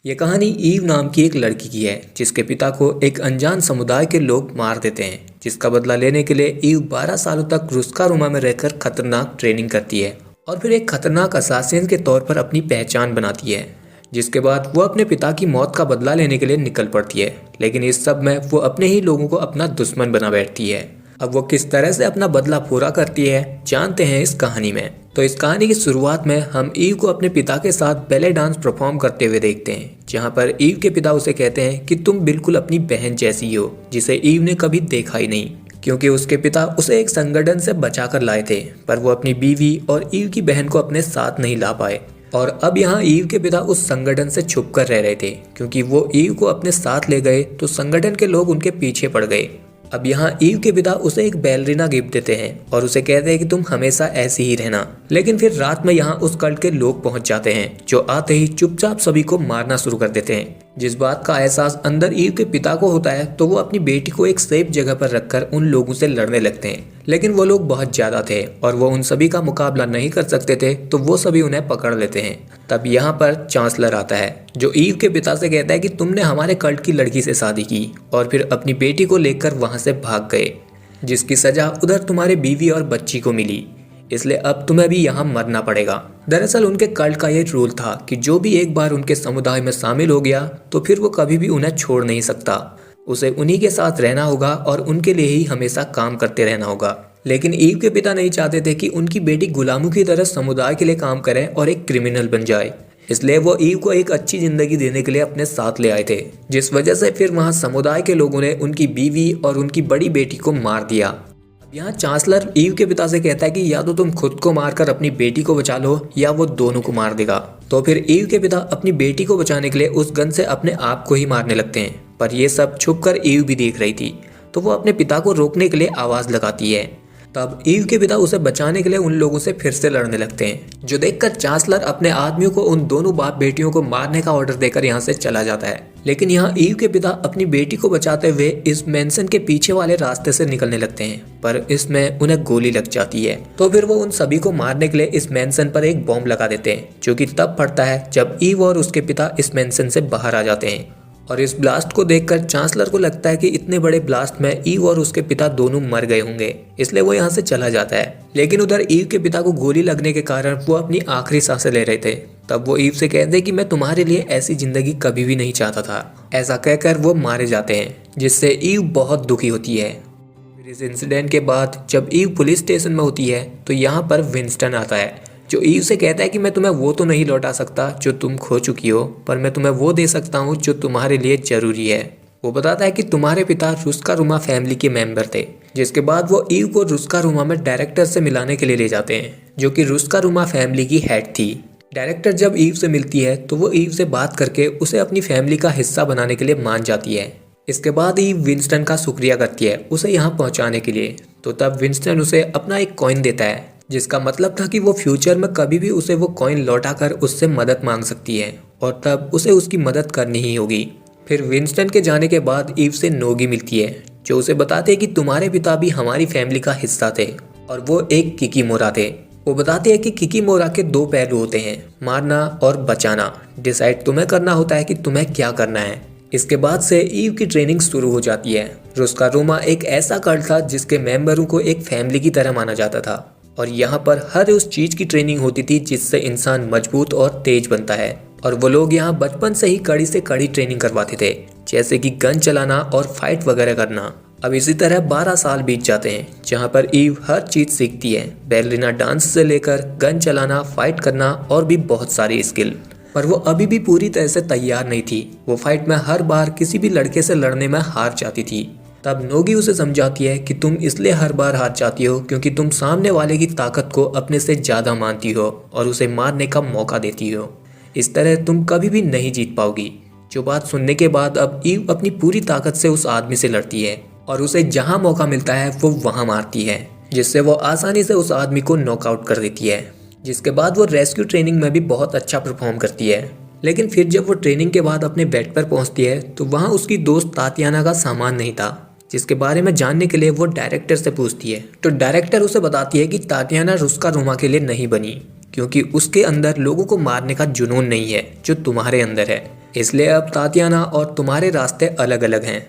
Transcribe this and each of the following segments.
ये कहानी ईव नाम की एक लड़की की है जिसके पिता को एक अनजान समुदाय के लोग मार देते हैं। जिसका बदला लेने के लिए ईव 12 सालों तक रुस्का रुमा में रहकर खतरनाक ट्रेनिंग करती है और फिर एक खतरनाक असासिन के तौर पर अपनी पहचान बनाती है। जिसके बाद वो अपने पिता की मौत का बदला लेने के लिए निकल पड़ती है, लेकिन इस सब में वो अपने ही लोगों को अपना दुश्मन बना बैठती है। अब वो किस तरह से अपना बदला पूरा करती है जानते हैं इस कहानी में। तो इस कहानी की शुरुआत में हम ईव को अपने पिता के साथ बैले डांस परफॉर्म करते हुए देखते हैं, जहाँ पर ईव के पिता उसे कहते हैं कि तुम बिल्कुल अपनी बहन जैसी हो, जिसे ईव ने कभी देखा ही नहीं, क्योंकि उसके पिता उसे एक संगठन से बचाकर लाए थे, पर वो अपनी बीवी और ईव की बहन को अपने साथ नहीं ला पाए। और अब यहाँ ईव के पिता उस संगठन से छुप कर रह रहे थे, क्योंकि वो ईव को अपने साथ ले गए तो संगठन के लोग उनके पीछे पड़ गए। अब यहाँ ईव के पिता उसे एक बैलरीना गिफ्ट देते हैं और उसे कहते हैं कि तुम हमेशा ऐसी ही रहना। लेकिन फिर रात में यहाँ उस कल्ट के लोग पहुंच जाते हैं, जो आते ही चुपचाप सभी को मारना शुरू कर देते हैं। जिस बात का एहसास अंदर ईव के पिता को होता है तो वो अपनी बेटी को एक सेफ जगह पर रखकर उन लोगों से लड़ने लगते हैं, लेकिन वो लोग बहुत ज्यादा थे और वो उन सभी का मुकाबला नहीं कर सकते थे, तो वो सभी उन्हें पकड़ लेते हैं। तब यहाँ पर चांसलर आता है, जो ईव के पिता से कहता है कि तुमने हमारे कल्ट की लड़की से शादी की और फिर अपनी बेटी को लेकर वहां से भाग गए, जिसकी सजा उधर तुम्हारे बीवी और बच्ची को मिली, इसलिए अब तुम्हें भी यहाँ मरना पड़ेगा। दरअसल उनके कल्ट का ये रूल था कि जो भी एक बार उनके समुदाय में शामिल हो गया तो फिर वो कभी भी उन्हें छोड़ नहीं सकता। उसे उन्हीं के साथ रहना होगा और उनके लिए ही हमेशा काम करते रहना होगा। लेकिन ईव के पिता नहीं चाहते थे कि उनकी बेटी गुलामों की तरह समुदाय के लिए काम करे और एक क्रिमिनल बन जाए, इसलिए वो ईव को एक अच्छी जिंदगी देने के लिए अपने साथ ले आए थे। जिस वजह से फिर वहाँ समुदाय के लोगों ने उनकी बीवी और उनकी बड़ी बेटी को मार दिया। यहाँ चांसलर ईव के पिता से कहता है कि या तो तुम खुद को मारकर अपनी बेटी को बचा लो या वो दोनों को मार देगा। तो फिर ईव के पिता अपनी बेटी को बचाने के लिए उस गन से अपने आप को ही मारने लगते हैं, पर ये सब छुपकर ईव भी देख रही थी, तो वो अपने पिता को रोकने के लिए आवाज लगाती है। तब ईव के पिता उसे बचाने के लिए उन लोगों से फिर से लड़ने लगते हैं, जो देखकर चांसलर अपने आदमियों को उन दोनों बाप बेटियों को मारने का ऑर्डर देकर यहाँ से चला जाता है। लेकिन यहाँ ईव के पिता अपनी बेटी को बचाते हुए इस मैंसन के पीछे वाले रास्ते से निकलने लगते हैं, पर इसमें उन्हें गोली लग जाती है। तो फिर वो उन सभी को मारने के लिए इस मैंसन पर एक बॉम्ब लगा देते हैं, जो कि तब फटता है जब ईव और उसके पिता इस मैंसन से बाहर आ जाते हैं। और इस ब्लास्ट को देखकर चांसलर को लगता है कि इतने बड़े ब्लास्ट में ईव और उसके पिता दोनों मर गए होंगे, इसलिए वो यहाँ से चला जाता है। लेकिन उधर ईव के पिता को गोली लगने के कारण वो अपनी आखिरी सांसें ले रहे थे। तब वो ईव से कहते हैं कि मैं तुम्हारे लिए ऐसी जिंदगी कभी भी नहीं चाहता था। ऐसा कहकर वो मारे जाते हैं, जिससे ईव बहुत दुखी होती है। फिर इस इंसिडेंट के बाद जब ईव पुलिस स्टेशन में होती है तो यहाँ पर विंस्टन आता है, जो ईव से कहता है कि मैं तुम्हें वो तो नहीं लौटा सकता जो तुम खो चुकी हो, पर मैं तुम्हें वो दे सकता हूँ जो तुम्हारे लिए जरूरी है। वो बताता है कि तुम्हारे पिता रुस्का रुमा फैमिली के मेंबर थे। जिसके बाद वो ईव को रुस्का रुमा में डायरेक्टर से मिलाने के लिए ले जाते हैं, जो कि रुस्का रुमा फैमिली की हेड थी। डायरेक्टर जब ईव से मिलती है तो वो ईव से बात करके उसे अपनी फैमिली का हिस्सा बनाने के लिए मान जाती है। इसके बाद ईव विंस्टन का शुक्रिया करती है उसे यहाँ पहुँचाने के लिए। तो तब विंस्टन उसे अपना एक कॉइन देता है, जिसका मतलब था कि वो फ्यूचर में कभी भी उसे वो कॉइन लौटाकर उससे मदद मांग सकती है और तब उसे उसकी मदद करनी ही होगी। फिर विंस्टन के जाने के बाद ईव से नोगी मिलती है, जो उसे बताते हैं कि तुम्हारे पिता भी हमारी फैमिली का हिस्सा थे और वो एक किकीमोरा थे। वो बताते हैं कि किकीमोरा के दो पहलू होते हैं, मारना और बचाना। डिसाइड तुम्हें करना होता है कि तुम्हें क्या करना है। इसके बाद से ईव की ट्रेनिंग शुरू हो जाती है। रुस्का रुमा एक ऐसा कल्ट था जिसके मेंबरों को एक फैमिली की तरह माना जाता था और यहाँ पर हर उस चीज की ट्रेनिंग होती थी जिससे इंसान मजबूत और तेज बनता है। और वो लोग यहाँ बचपन से ही कड़ी से कड़ी ट्रेनिंग करवाते थे, जैसे कि गन चलाना और फाइट वगैरह करना। अब इसी तरह 12 साल बीत जाते हैं, जहाँ पर ईव हर चीज सीखती है, बैलरीना डांस से लेकर गन चलाना, फाइट करना और भी बहुत सारी स्किल। पर वो अभी भी पूरी तरह से तैयार नहीं थी। वो फाइट में हर बार किसी भी लड़के से लड़ने में हार जाती थी। तब नोगी उसे समझाती है कि तुम इसलिए हर बार हार जाती हो क्योंकि तुम सामने वाले की ताकत को अपने से ज़्यादा मानती हो और उसे मारने का मौका देती हो। इस तरह तुम कभी भी नहीं जीत पाओगी। जो बात सुनने के बाद अब ईव अपनी पूरी ताकत से उस आदमी से लड़ती है और उसे जहाँ मौका मिलता है वो वहाँ मारती है, जिससे वो आसानी से उस आदमी को नॉकआउट कर देती है। जिसके बाद वो रेस्क्यू ट्रेनिंग में भी बहुत अच्छा परफॉर्म करती है। लेकिन फिर जब वो ट्रेनिंग के बाद अपने बेड पर पहुँचती है तो वहाँ उसकी दोस्त तातियाना का सामान नहीं था, जिसके बारे में जानने के लिए वो डायरेक्टर से पूछती है। तो डायरेक्टर उसे बताती है कि तातियाना रुस्का रुमा के लिए नहीं बनी, क्योंकि उसके अंदर लोगों को मारने का जुनून नहीं है जो तुम्हारे अंदर है। इसलिए अब तातियाना और तुम्हारे रास्ते अलग अलग हैं।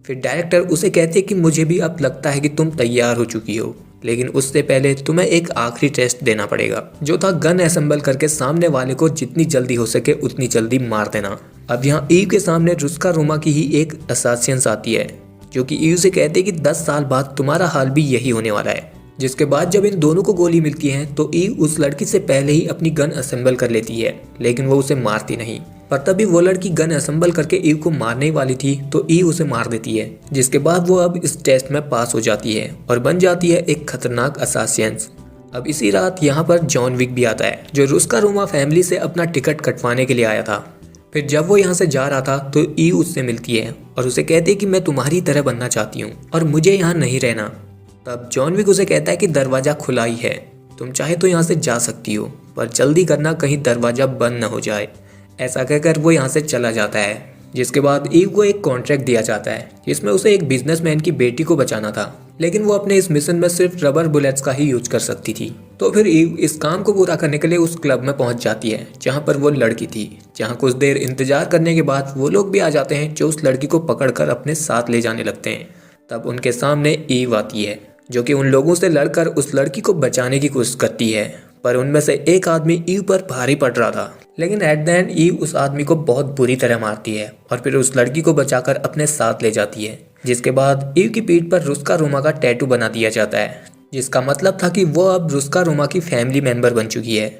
फिर डायरेक्टर उसे कहती है कि मुझे भी अब लगता है कि तुम तैयार हो चुकी हो, लेकिन उससे पहले तुम्हें एक आखिरी टेस्ट देना पड़ेगा, जो था गन असेंबल करके सामने वाले को जितनी जल्दी हो सके उतनी जल्दी मार देना। अब यहाँ ईव के सामने रुस्का रोमा की ही एक असासियंस आती है, जो कि ईव से कहते हैं कि 10 साल बाद तुम्हारा हाल भी यही होने वाला है। जिसके बाद जब इन दोनों को गोली मिलती है तो ईव उस लड़की से पहले ही अपनी गन असेंबल कर लेती है, लेकिन वो उसे मारती नहीं। पर तभी वो लड़की गन असेंबल करके ईव को मारने वाली थी तो ईव उसे मार देती है, जिसके बाद वो अब इस टेस्ट में पास हो जाती है और बन जाती है एक खतरनाक असासियंस। अब इसी रात यहाँ पर जॉन विक भी आता है, जो रुस्का रोमा फैमिली से अपना टिकट कटवाने के लिए आया था। फिर जब वो यहाँ से जा रहा था तो ईव उससे मिलती है और उसे कहती है कि मैं तुम्हारी तरह बनना चाहती हूँ और मुझे यहाँ नहीं रहना। तब जॉन विक उसे कहता है कि दरवाज़ा खुला ही है, तुम चाहे तो यहाँ से जा सकती हो, पर जल्दी करना कहीं दरवाज़ा बंद न हो जाए। ऐसा कहकर वो यहाँ से चला जाता है। जिसके बाद ईव को एक कॉन्ट्रैक्ट दिया जाता है जिसमें उसे एक बिजनेसमैन की बेटी को बचाना था, लेकिन वो अपने इस मिशन में सिर्फ रबर बुलेट्स का ही यूज कर सकती थी। तो फिर ईव इस काम को पूरा करने के लिए उस क्लब में पहुंच जाती है जहां पर वो लड़की थी, जहां कुछ देर इंतजार करने के बाद वो लोग भी आ जाते हैं जो उस लड़की को पकड़कर अपने साथ ले जाने लगते हैं। तब उनके सामने ईव आती है, जो कि उन लोगों से लड़कर उस लड़की को बचाने की कोशिश करती है, पर उनमें से एक आदमी ईव पर भारी पड़ रहा था। लेकिन एट द एंड ईव उस आदमी को बहुत बुरी तरह मारती है और फिर उस लड़की को बचाकर अपने साथ ले जाती है। जिसके बाद ईव की पीठ पर रुस्का रोमा का टैटू बना दिया जाता है, जिसका मतलब था कि वो अब रुस्का रोमा की फैमिली मेंबर बन चुकी है।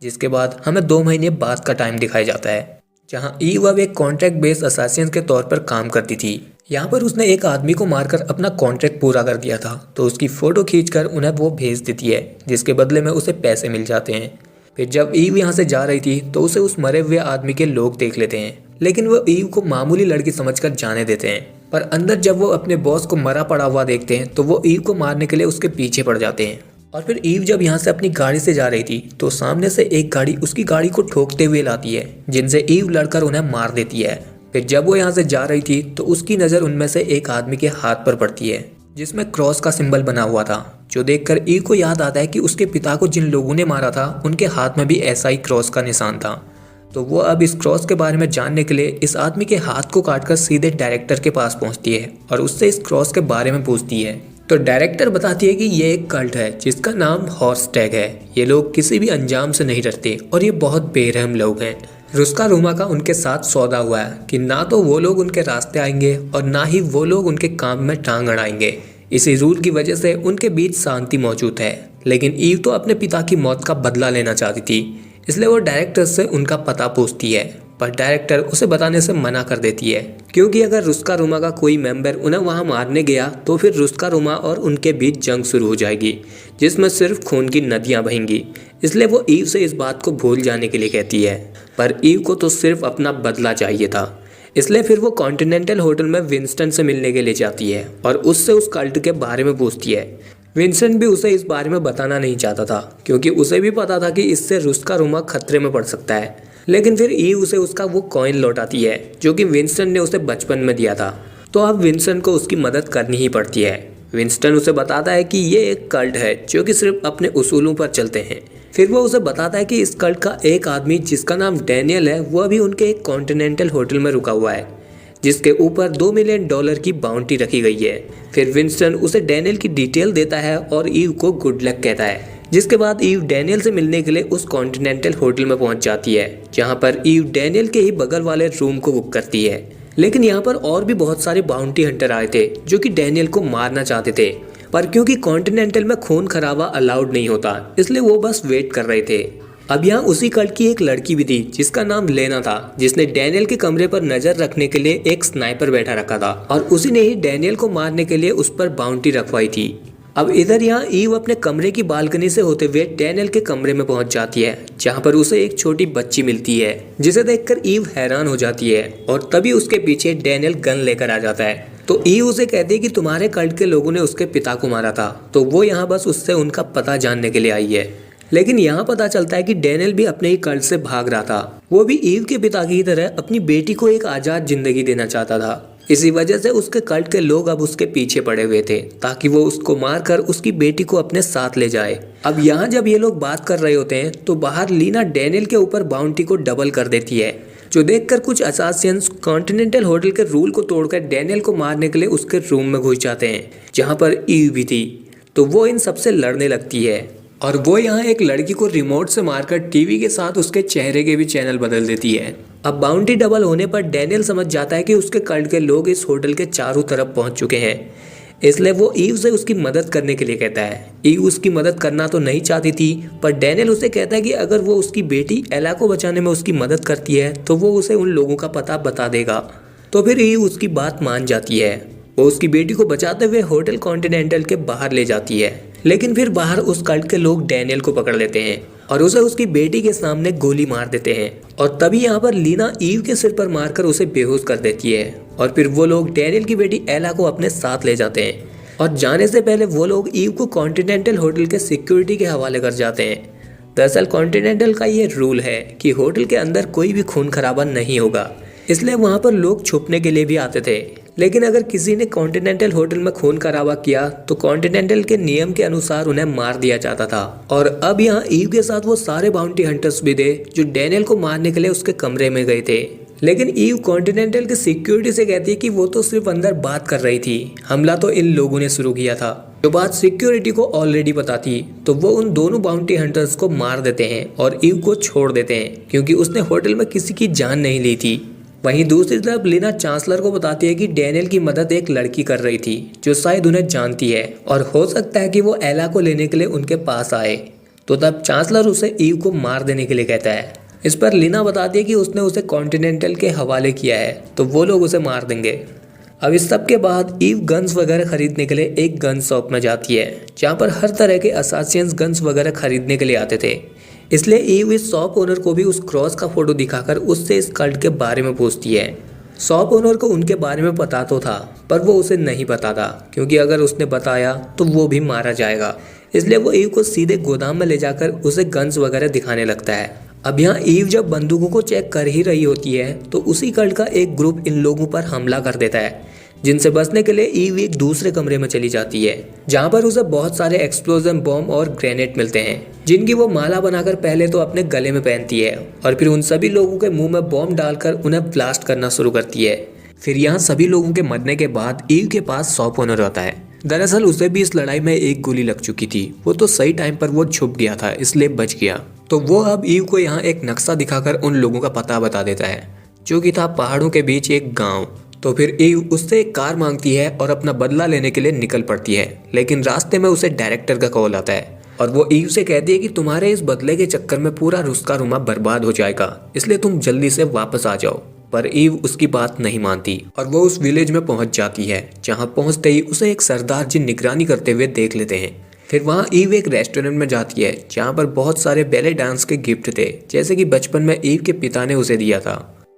जिसके बाद हमें 2 महीने बाद का टाइम दिखाया जाता है, जहां ईव अब एक कॉन्ट्रैक्ट बेस्ड असासिन के तौर पर काम करती थी। यहाँ पर उसने एक आदमी को मारकर अपना कॉन्ट्रैक्ट पूरा कर दिया था, तो उसकी फोटो खींचकर उन्हें वो भेज देती है, जिसके बदले में उसे पैसे मिल जाते हैं। फिर जब ईव यहाँ से जा रही थी तो उसे उस मरे हुए आदमी के लोग देख लेते हैं, लेकिन वो ईव को मामूली लड़की समझकर जाने देते हैं। पर अंदर जब वो अपने बॉस को मरा पड़ा हुआ देखते हैं तो वो ईव को मारने के लिए उसके पीछे पड़ जाते हैं। और फिर ईव जब यहाँ से अपनी गाड़ी से जा रही थी तो सामने से एक गाड़ी उसकी गाड़ी को ठोकते हुए लाती है, जिनसे ईव लड़कर उन्हें मार देती है। फिर जब वो यहाँ से जा रही थी तो उसकी नज़र उनमें से एक आदमी के हाथ पर पड़ती है, जिसमें क्रॉस का सिंबल बना हुआ था, जो देखकर ईव को याद आता है कि उसके पिता को जिन लोगों ने मारा था उनके हाथ में भी ऐसा ही क्रॉस का निशान था। तो वो अब इस क्रॉस के बारे में जानने के लिए इस आदमी के हाथ को काटकर सीधे डायरेक्टर के पास पहुंचती है और उससे इस क्रॉस के बारे में पूछती है। तो डायरेक्टर बताती है कि ये एक कल्ट है जिसका नाम हॉर्स टैग है। ये लोग किसी भी अंजाम से नहीं डरते और ये बहुत बेरहम लोग हैं। रुस्का रोमा का उनके साथ सौदा हुआ है कि ना तो वो लोग उनके रास्ते आएंगे और ना ही वो लोग उनके काम में टांग अड़ाएंगे। इसी रूल की वजह से उनके बीच शांति मौजूद है। लेकिन ईव तो अपने पिता की मौत का बदला लेना चाहती थी, इसलिए वो डायरेक्टर से उनका पता पूछती है, पर डायरेक्टर उसे बताने से मना कर देती है, क्योंकि अगर रुस्का रोमा का कोई मेंबर उन्हें वहां मारने गया तो फिर रुस्का रोमा और उनके बीच जंग शुरू हो जाएगी, जिसमें सिर्फ खून की नदियां बहेंगी। इसलिए वो ईव से इस बात को भूल जाने के लिए कहती है, पर ईव को तो सिर्फ अपना बदला चाहिए था। इसलिए फिर वो कॉन्टिनेंटल होटल में विंस्टन से मिलने के लिए जाती है और उससे उस कल्ट के बारे में पूछती है। विंसेंट भी उसे इस बारे में बताना नहीं चाहता था, क्योंकि उसे भी पता था कि इससे रुस्का रोमा खतरे में पड़ सकता है। लेकिन फिर ईव उसे उसका वो कॉइन लौटाती है जो कि विंस्टन ने उसे बचपन में दिया था। तो अब विंस्टन को उसकी मदद करनी ही पड़ती है। विंस्टन उसे बताता है कि ये एक कल्ट है जो कि सिर्फ अपने उसूलों पर चलते हैं। फिर वो उसे बताता है कि इस कल्ट का एक आदमी जिसका नाम डैनियल है, वो अभी उनके एक कॉन्टिनेंटल होटल में रुका हुआ है, जिसके ऊपर $2 मिलियन की बाउंटी रखी गई है। फिर विंस्टन उसे डैनियल की डिटेल देता है और ईव को गुड लक कहता है। जिसके बाद ईव डैनियल से मिलने के लिए उस कॉन्टिनेंटल होटल में पहुंच जाती है, जहां पर ईव डैनियल के ही बगल वाले रूम को बुक करती है। लेकिन यहाँ पर और भी बहुत सारे बाउंटी हंटर आए थे जो कि डैनियल को मारना चाहते थे, पर क्योंकि कॉन्टिनेंटल में खून खराबा अलाउड नहीं होता, इसलिए वो बस वेट कर रहे थे। अब यहाँ उसी कल्ट की एक लड़की भी थी जिसका नाम लेना था, जिसने डैनियल के कमरे पर नजर रखने के लिए एक स्नाइपर बैठा रखा था और उसी ने ही डैनियल को मारने के लिए उस पर बाउंटी रखवाई थी। अब इधर यहाँ ईव अपने कमरे की बालकनी से होते हुए डैनियल के कमरे में पहुंच जाती है, जहाँ पर उसे एक छोटी बच्ची मिलती है, जिसे देखकर ईव हैरान हो जाती है और तभी उसके पीछे डैनियल गन लेकर आ जाता है। तो ईव उसे कहती है कि तुम्हारे कल्ट के लोगों ने उसके पिता को मारा था, तो वो यहाँ बस उससे उनका पता जानने के लिए आई है। लेकिन यहाँ पता चलता है कि डैनियल भी अपने ही कल्ट से भाग रहा था। वो भी ईव के पिता की तरह अपनी बेटी को एक आज़ाद जिंदगी देना चाहता था। इसी वजह से उसके कल्ट के लोग अब उसके पीछे पड़े हुए थे, ताकि वो उसको मारकर उसकी बेटी को अपने साथ ले जाए। अब यहाँ जब ये लोग बात कर रहे होते हैं तो बाहर लीना डैनियल के ऊपर बाउंटी को डबल कर देती है, जो देखकर कुछ असासियंस कॉन्टिनेंटल होटल के रूल को तोड़कर डैनियल को मारने के लिए उसके रूम में घुस जाते हैं, जहाँ पर ईव भी थी। तो वो इन सबसे लड़ने लगती है और वो यहाँ एक लड़की को रिमोट से मारकर टीवी के साथ उसके चेहरे के भी चैनल बदल देती है। अब बाउंटी डबल होने पर डैनियल समझ जाता है कि उसके कल्ट के लोग इस होटल के चारों तरफ पहुंच चुके हैं, इसलिए वो ईव से उसकी मदद करने के लिए कहता है। ईव उसकी मदद करना तो नहीं चाहती थी, पर डैनियल उसे कहता है कि अगर वो उसकी बेटी एला को बचाने में उसकी मदद करती है तो वो उसे उन लोगों का पता बता देगा। तो फिर ईव उसकी बात मान जाती है। वो उसकी बेटी को बचाते हुए होटल कॉन्टिनेंटल के बाहर ले जाती है, लेकिन फिर बाहर उस कल्ट के लोग डैनियल को पकड़ लेते हैं और उसे उसकी बेटी के सामने गोली मार देते हैं। और तभी यहाँ पर लीना ईव के सिर पर मारकर उसे बेहोश कर देती है और फिर वो लोग डैनियल की बेटी एला को अपने साथ ले जाते हैं और जाने से पहले वो लोग ईव को कॉन्टिनेंटल होटल के सिक्योरिटी के हवाले कर जाते हैं। दरअसल कॉन्टिनेंटल का ये रूल है कि होटल के अंदर कोई भी खून खराबा नहीं होगा, इसलिए वहाँ पर लोग छुपने के लिए भी आते थे। लेकिन अगर किसी ने कॉन्टिनेंटल होटल में खून खराबा किया तो कॉन्टिनेंटल के नियम के अनुसार उन्हें मार दिया जाता था। और अब यहाँ ईव के साथ वो सारे बाउंटी हंटर्स भी थे जो डैनियल को मारने के लिए उसके कमरे में गए थे। लेकिन ईव कॉन्टिनेंटल के सिक्योरिटी से कहती है कि वो तो सिर्फ अंदर बात कर रही थी, हमला तो इन लोगों ने शुरू किया था। जो बात सिक्योरिटी को ऑलरेडी पता थी, तो वो उन दोनों बाउंटी हंटर्स को मार देते हैं और ईव को छोड़ देते हैं क्योंकि उसने होटल में किसी की जान नहीं ली थी। वहीं दूसरी तरफ लीना चांसलर को बताती है कि डैनियल की मदद एक लड़की कर रही थी जो शायद उन्हें जानती है और हो सकता है कि वो एला को लेने के लिए उनके पास आए। तो तब चांसलर उसे ईव को मार देने के लिए कहता है। इस पर लीना बताती है कि उसने उसे कॉन्टिनेंटल के हवाले किया है, तो वो लोग उसे मार देंगे। अब इस सब के बाद ईव गन्स वगैरह खरीदने के लिए एक गन शॉप में जाती है जहाँ पर हर तरह के असासियंस गन्स वगैरह खरीदने के लिए आते थे। इसलिए ईव इस शॉप ओनर को भी उस क्रॉस का फोटो दिखाकर उससे इस कल्ट के बारे में पूछती है। शॉप ओनर को उनके बारे में पता तो था, पर वो उसे नहीं बताता क्योंकि अगर उसने बताया तो वो भी मारा जाएगा। इसलिए वो ईव को सीधे गोदाम में ले जाकर उसे गन्स वगैरह दिखाने लगता है। अब यहाँ ईव जब बंदूकों को चेक कर ही रही होती है तो उसी कल्ट का एक ग्रुप इन लोगों पर हमला कर देता है, जिनसे बचने के लिए ईव एक दूसरे कमरे में चली जाती है जहाँ पर उसे बहुत सारे एक्सप्लोजन बॉम्ब और ग्रेनेड मिलते हैं, जिनकी वो माला बनाकर पहले तो अपने गले में पहनती है और फिर उन सभी लोगों के मुंह में बॉम्ब डालकर उन्हें ब्लास्ट करना शुरू करती है। फिर यहाँ सभी लोगों के मरने के बाद ईव के पास शॉप ओनर होता है। दरअसल उसे भी इस लड़ाई में एक गोली लग चुकी थी, वो तो सही टाइम पर वो छुप गया था इसलिए बच गया। तो वो अब ईव को यहाँ एक नक्शा दिखाकर उन लोगों का पता बता देता है जो कि था पहाड़ों के बीच एक गाँव। तो फिर ईव उससे एक कार मांगती है और अपना बदला लेने के लिए निकल पड़ती है, लेकिन रास्ते में उसे डायरेक्टर का कॉल आता है और वो ईव से कहती है कि तुम्हारे इस बदले के चक्कर में पूरा रुस्का रुमा बर्बाद हो जाएगा, इसलिए तुम जल्दी से वापस आ जाओ। पर ईव उसकी बात नहीं मानती और वो उस विलेज में पहुंच जाती है, जहां पहुंचते ही उसे एक सरदार जी निगरानी करते हुए देख लेते हैं। फिर वहां ईव एक रेस्टोरेंट में जाती है जहां पर बहुत सारे बैले डांस के गिफ्ट थे, जैसे कि बचपन में ईव के पिता ने उसे दिया था।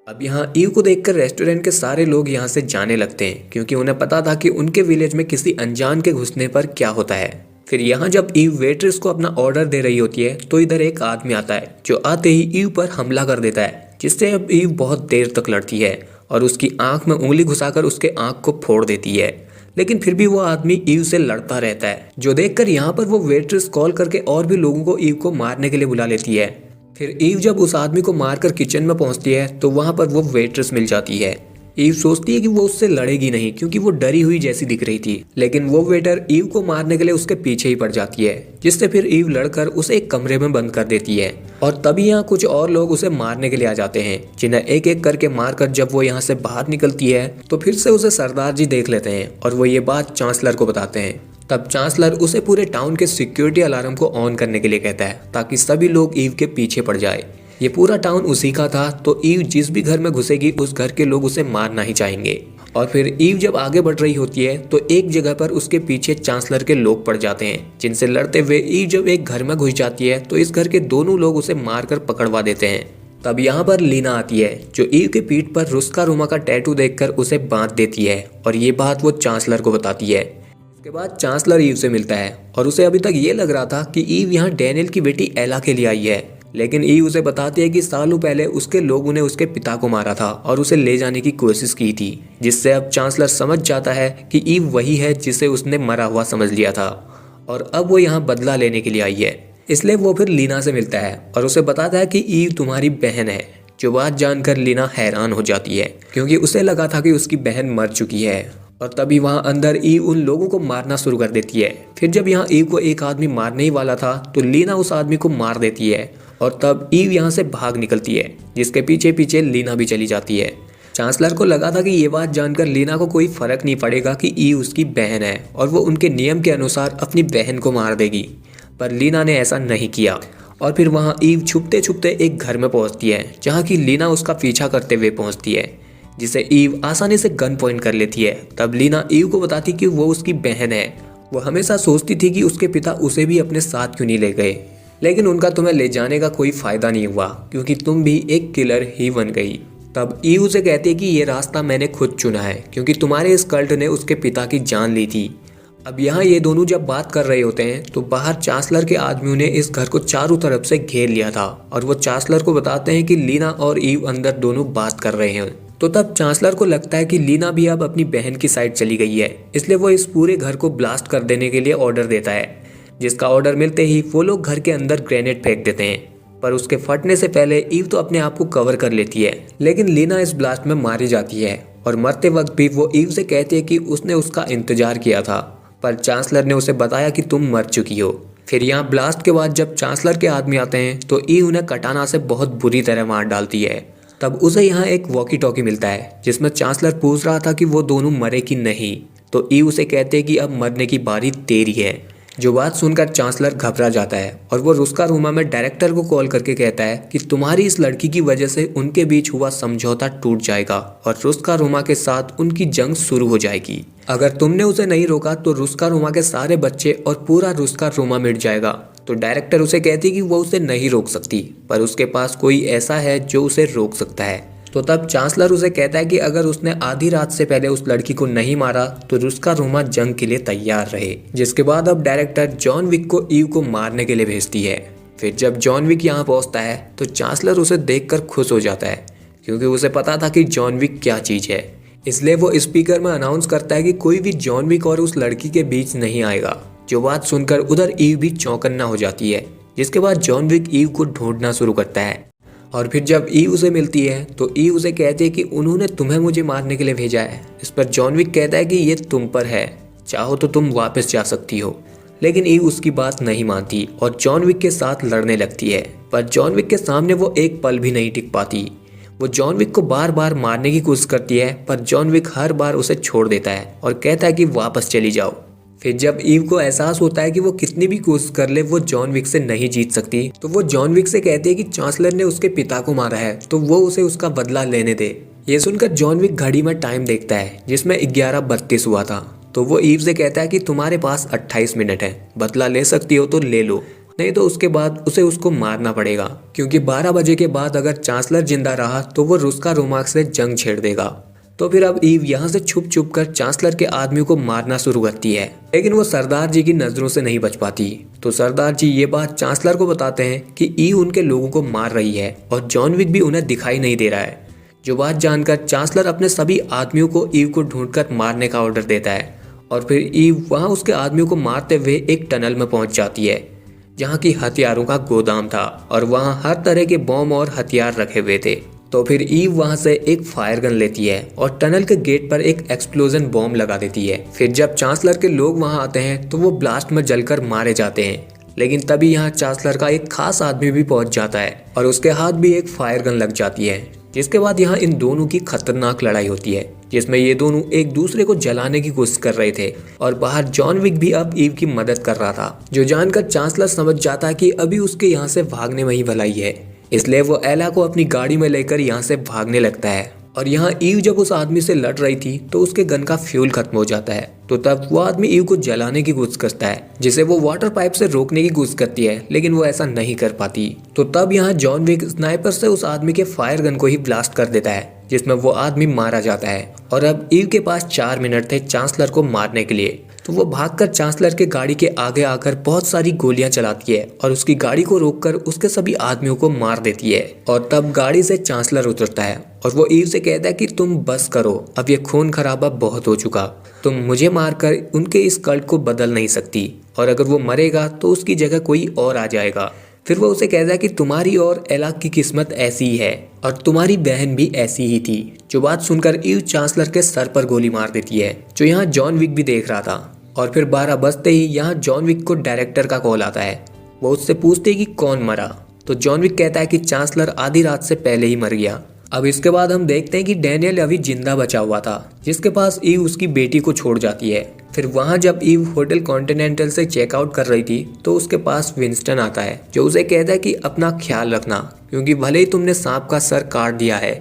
अब यहाँ ईव को देखकर रेस्टोरेंट के सारे लोग यहाँ से जाने लगते हैं क्योंकि उन्हें पता था कि उनके विलेज में किसी अनजान के घुसने पर क्या होता है। फिर यहाँ जब ईव वेट्रेस को अपना ऑर्डर दे रही होती है तो इधर एक आदमी आता है जो आते ही ईव पर हमला कर देता है, जिससे अब ईव बहुत देर तक लड़ती है और उसकी आंख में उंगली घुसाकर उसके आंख को फोड़ देती है। लेकिन फिर भी वो आदमी ईव से लड़ता रहता है, जो देखकर यहाँ पर वो वेट्रेस कॉल करके और भी लोगों को ईव को मारने के लिए बुला लेती है। फिर ईव जब उस आदमी को मारकर किचन में पहुंचती है तो वहां पर वो वेट्रेस मिल जाती है। ईव सोचती है कि वो उससे लड़ेगी नहीं क्योंकि वो डरी हुई जैसी दिख रही थी, लेकिन वो वेटर ईव को मारने के लिए उसके पीछे ही पड़ जाती है, जिससे फिर ईव लड़कर उसे एक कमरे में बंद कर देती है। और तभी यहाँ कुछ और लोग उसे मारने के लिए आ जाते हैं, जिन्हें एक एक करके मारकर जब वो यहाँ से बाहर निकलती है तो फिर से उसे सरदार जी देख लेते हैं और वो ये बात चांसलर को बताते हैं। तब चांसलर उसे पूरे टाउन के सिक्योरिटी अलार्म को ऑन करने के लिए कहता है ताकि सभी लोग ईव के पीछे पड़ जाए। ये पूरा टाउन उसी का था, तो ईव जिस भी घर में घुसेगी उस घर के लोग उसे मारना ही चाहेंगे। और फिर ईव जब आगे बढ़ रही होती है तो एक जगह पर उसके पीछे चांसलर के लोग पड़ जाते हैं, जिनसे लड़ते हुए ईव जब एक घर में घुस जाती है तो इस घर के दोनों लोग उसे मारकर पकड़वा देते हैं। तब यहाँ पर लीना आती है जो ईव के पीठ पर रुस्का रुमा का टैटू देखकर उसे बांध देती है और ये बात वो चांसलर को बताती है। इसके बाद चांसलर ईव से मिलता है और उसे अभी तक ये लग रहा था कि ईव यहाँ डैनियल की बेटी एला के लिए आई है, लेकिन ईव उसे बताती है कि सालों पहले उसके लोगों ने उसके पिता को मारा था और उसे ले जाने की कोशिश की थी, जिससे अब चांसलर समझ जाता है कि ईव वही है जिसे उसने मरा हुआ समझ लिया था और अब वो यहाँ बदला लेने के लिए आई है। इसलिए वो फिर लीना से मिलता है और उसे बताता है कि ईव तुम्हारी बहन है, जो बात जानकर लीना हैरान हो जाती है क्योंकि उसे लगा था कि उसकी बहन मर चुकी है। और तभी वहां अंदर ईव उन लोगों को मारना शुरू कर देती है। फिर जब यहाँ ईव को एक आदमी मारने ही वाला था तो लीना उस आदमी को मार देती है और तब ईव यहाँ से भाग निकलती है, जिसके पीछे पीछे लीना भी चली जाती है। चांसलर को लगा था कि ये बात जानकर लीना को कोई फर्क नहीं पड़ेगा कि ईव उसकी बहन है और वो उनके नियम के अनुसार अपनी बहन को मार देगी, पर लीना ने ऐसा नहीं किया। और फिर वहाँ ईव छुपते छुपते एक घर में पहुँचती है जहाँ की लीना उसका पीछा करते हुए पहुँचती है, जिसे ईव आसानी से गन पॉइंट कर लेती है। तब लीना ईव को बताती कि वो उसकी बहन है। वो हमेशा सोचती थी कि उसके पिता उसे भी अपने साथ क्यों नहीं ले गए, लेकिन उनका तुम्हें ले जाने का कोई फायदा नहीं हुआ क्योंकि तुम भी एक किलर ही बन गई। तब ईव उसे कहती है कि ये रास्ता मैंने खुद चुना है क्योंकि तुम्हारे इस कल्ट ने उसके पिता की जान ली थी। अब यहाँ ये दोनों जब बात कर रहे होते हैं तो बाहर चांसलर के आदमियों ने इस घर को चारों तरफ से घेर लिया था और वो चांसलर को बताते हैं कि लीना और ईव अंदर दोनों बात कर रहे हैं। तो तब चांसलर को लगता है कि लीना भी अब अपनी बहन की साइड चली गई है, इसलिए वो इस पूरे घर को ब्लास्ट कर देने के लिए ऑर्डर देता है, जिसका ऑर्डर मिलते ही वो लोग घर के अंदर ग्रेनेड फेंक देते हैं। पर उसके फटने से पहले ईव तो अपने आप को कवर कर लेती है, लेकिन लीना इस ब्लास्ट में मारी जाती है और मरते वक्त भी वो ईव से कहती है कि उसने उसका इंतजार किया था, पर चांसलर ने उसे बताया कि तुम मर चुकी हो। फिर यहाँ ब्लास्ट के बाद जब चांसलर के आदमी आते हैं तो ईव उन्हें कटाना से बहुत बुरी तरह मार डालती है। तब उसे यहाँ एक वॉकी टॉकी मिलता है जिसमें चांसलर पूछ रहा था कि वो दोनों मरे कि नहीं, तो ईव उसे कहते हैं कि अब मरने की बारी तेरी है। जो बात सुनकर चांसलर घबरा जाता है और वो रुस्का रूमा में डायरेक्टर को कॉल करके कहता है कि तुम्हारी इस लड़की की वजह से उनके बीच हुआ समझौता टूट जाएगा और रुस्का रूमा के साथ उनकी जंग शुरू हो जाएगी। अगर तुमने उसे नहीं रोका तो रुस्का रूमा के सारे बच्चे और पूरा रुस्का रूमा मिट जाएगा। तो डायरेक्टर उसे कहती कि वो उसे नहीं रोक सकती, पर उसके पास कोई ऐसा है जो उसे रोक सकता है। तो तब चांसलर उसे कहता है कि अगर उसने आधी रात से पहले उस लड़की को नहीं मारा तो रुस्का रूमा जंग के लिए तैयार रहे। जिसके बाद अब डायरेक्टर जॉन विक को ईव को मारने के लिए भेजती है। फिर जब जॉन विक यहाँ पहुँचता है तो चांसलर उसे देखकर खुश हो जाता है क्योंकि उसे पता था कि जॉन विक क्या चीज़ है, इसलिए वो स्पीकर में अनाउंस करता है कि कोई भी जॉन विक और उस लड़की के बीच नहीं आएगा। जो बात सुनकर उधर ईव भी चौंकन्ना हो जाती है। जिसके बाद जॉन विक ईव को ढूंढना शुरू करता है और फिर जब ईव उसे मिलती है तो ईव उसे कहती है कि उन्होंने तुम्हें मुझे मारने के लिए भेजा है। इस पर जॉन विक कहता है कि ये तुम पर है, चाहो तो तुम वापस जा सकती हो, लेकिन ईव उसकी बात नहीं मानती और जॉन विक के साथ लड़ने लगती है। पर जॉन विक के सामने वो एक पल भी नहीं टिक पाती। वो जॉन विक को बार बार मारने की कोशिश करती है, पर जॉन विक हर बार उसे छोड़ देता है और कहता है कि वापस चली जाओ। फिर जब ईव को एहसास होता है कि वो कितनी भी कोशिश कर ले वो जॉन विक से नहीं जीत सकती, तो वो जॉन विक से कहती है कि चांसलर ने उसके पिता को मारा है तो वो उसे उसका बदला लेने दे। ये सुनकर जॉन विक घड़ी में टाइम देखता है जिसमें 11:32 हुआ था। तो वो ईव से कहता है कि तुम्हारे पास 28 मिनट है, बदला ले सकती हो तो ले लो, नहीं तो उसके बाद उसे उसको मारना पड़ेगा क्योंकि 12 बजे के बाद अगर चांसलर जिंदा रहा तो वो रुस्का रूमा से जंग छेड़ देगा। तो फिर अब ईव यहाँ से छुप छुप कर चांसलर के आदमियों को मारना शुरू करती है, लेकिन वो सरदार जी की नजरों से नहीं बच पाती। तो सरदार जी ये बात चांसलर को बताते हैं कि ईव उनके लोगों को मार रही है और जॉन विक भी उन्हें दिखाई नहीं दे रहा है। जो बात जानकर चांसलर अपने सभी आदमियों को ईव को ढूंढकर मारने का ऑर्डर देता है और फिर ईव वहाँ उसके आदमियों को मारते हुए एक टनल में पहुँच जाती है जहाँ की हथियारों का गोदाम था और वहाँ हर तरह के बॉम्ब और हथियार रखे हुए थे। तो फिर ईव वहां से एक फायर गन लेती है और टनल के गेट पर एक एक्सप्लोजन बॉम्ब लगा देती है। फिर जब चांसलर के लोग वहां आते हैं तो वो ब्लास्ट में जलकर मारे जाते हैं, लेकिन तभी यहाँ चांसलर का एक खास आदमी भी पहुंच जाता है और उसके हाथ भी एक फायर गन लग जाती है। जिसके बाद यहाँ इन दोनों की खतरनाक लड़ाई होती है जिसमें ये दोनों एक दूसरे को जलाने की कोशिश कर रहे थे और बाहर जॉन विक भी अब ईव की मदद कर रहा था। जो जानकर चांसलर समझ जाता है कि अभी उसके यहाँ से भागने में ही भलाई है, इसलिए वो एला को अपनी गाड़ी में लेकर यहाँ से भागने लगता है। और यहाँ ईव जब उस आदमी से लड़ रही थी तो उसके गन का फ्यूल खत्म हो जाता है। तो तब वो आदमी ईव को जलाने की कोशिश करता है जिसे वो वाटर पाइप से रोकने की कोशिश करती है, लेकिन वो ऐसा नहीं कर पाती। तो तब यहाँ जॉन विक स्नाइपर से उस आदमी के फायर गन को ही ब्लास्ट कर देता है जिसमें वो आदमी मारा जाता है। और अब ईव के पास 4 मिनट थे चांसलर को मारने के लिए। तो वो भागकर चांसलर के गाड़ी के आगे आकर बहुत सारी गोलियां चलाती है और उसकी गाड़ी को रोककर उसके सभी आदमियों को मार देती है। और तब गाड़ी से चांसलर उतरता है और वो ईव से कहता है कि तुम बस करो, अब ये खून खराबा बहुत हो चुका, तुम मुझे मारकर उनके इस कल्ट को बदल नहीं सकती और अगर वो मरेगा तो उसकी जगह कोई और आ जाएगा। फिर वो उसे कहता है कि तुम्हारी और एला की किस्मत ऐसी ही है और तुम्हारी बहन भी ऐसी ही थी। जो बात सुनकर ईव चांसलर के सर पर गोली मार देती है, जो यहाँ जॉन विक भी देख रहा था। और फिर 12 बजते ही यहाँ जॉन विक को डायरेक्टर का कॉल आता है। वो उससे पूछते कि कौन मरा, तो जॉन विक कहता है कि चांसलर आधी रात से पहले ही मर गया। अब इसके बाद हम देखते हैं कि डैनियल अभी जिंदा बचा हुआ था, जिसके पास ईव उसकी बेटी को छोड़ जाती है। फिर वहाँ जब ईव होटल कॉन्टिनेंटल से चेकआउट कर रही थी तो उसके पास विंस्टन आता है, जो उसे कहता है कि अपना ख्याल रखना, क्योंकि भले ही तुमने सांप का सर काट दिया है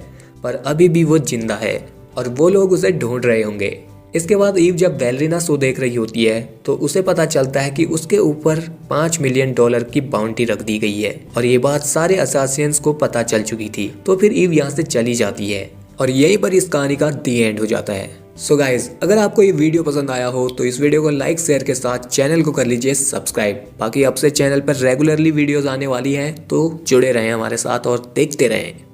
पर अभी भी वो जिंदा है और वो लोग उसे ढूंढ रहे होंगे। इसके बाद ईव जब बैलरीना शो देख रही होती है तो उसे पता चलता है कि उसके ऊपर $5 मिलियन की बाउंटी रख दी गई है और ये बात सारे असासियंस को पता चल चुकी थी। तो फिर ईव यहाँ से चली जाती है और यहीं पर इस कहानी का दी एंड हो जाता है। सो गाइज, अगर आपको ये वीडियो पसंद आया हो तो इस वीडियो को लाइक शेयर के साथ चैनल को कर लीजिए सब्सक्राइब। बाकी अब से चैनल पर रेगुलरली वीडियोस आने वाली हैं, तो जुड़े रहें हमारे साथ और देखते रहें।